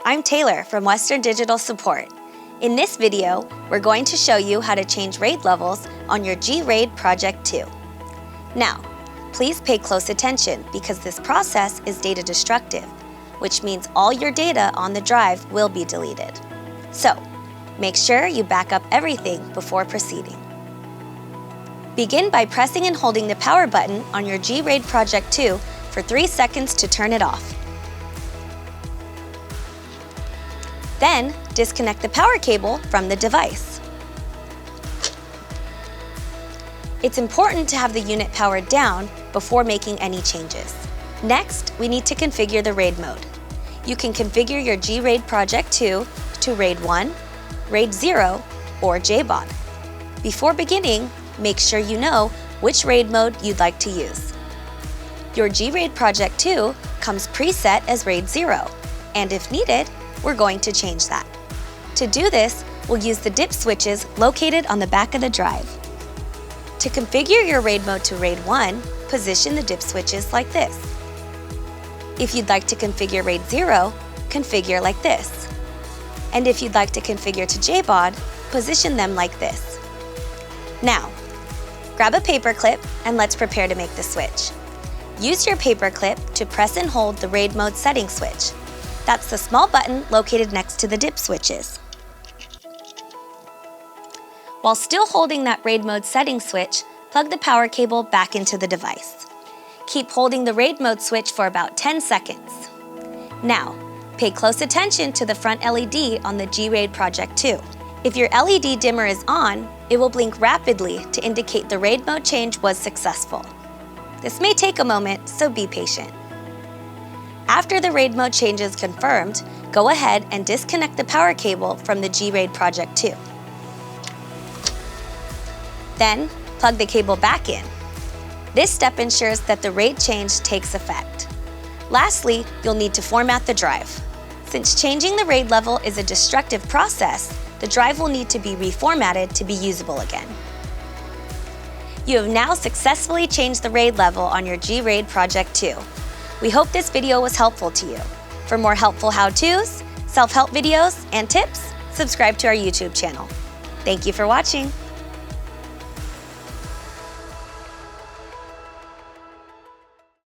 I'm Taylor from Western Digital Support. In this video, we're going to show you how to change RAID levels on your JBOD Project 2. Now, please pay close attention because this process is data destructive, which means all your data on the drive will be deleted. So, make sure you back up everything before proceeding. Begin by pressing and holding the power button on your JBOD Project 2 for 3 seconds to turn it off. Then, disconnect the power cable from the device. It's important to have the unit powered down before making any changes. Next, we need to configure the RAID mode. You can configure your JBOD Project 2 to RAID 1, RAID 0, or JBOD. Before beginning, make sure you know which RAID mode you'd like to use. Your JBOD Project 2 comes preset as RAID 0, and if needed, we're going to change that. To do this, we'll use the dip switches located on the back of the drive. To configure your RAID mode to RAID 1, position the dip switches like this. If you'd like to configure RAID 0, configure like this. And if you'd like to configure to JBOD, position them like this. Now, grab a paper clip and let's prepare to make the switch. Use your paper clip to press and hold the RAID mode setting switch. That's the small button located next to the dip switches. While still holding that RAID mode setting switch, plug the power cable back into the device. Keep holding the RAID mode switch for about 10 seconds. Now, pay close attention to the front LED on the JBOD Project 2. If your LED dimmer is on, it will blink rapidly to indicate the RAID mode change was successful. This may take a moment, so be patient. After the RAID mode change is confirmed, go ahead and disconnect the power cable from the JBOD Project 2. Then, plug the cable back in. This step ensures that the RAID change takes effect. Lastly, you'll need to format the drive. Since changing the RAID level is a destructive process, the drive will need to be reformatted to be usable again. You have now successfully changed the RAID level on your JBOD Project 2. We hope this video was helpful to you. For more helpful how-tos, self-help videos, and tips, subscribe to our YouTube channel. Thank you for watching.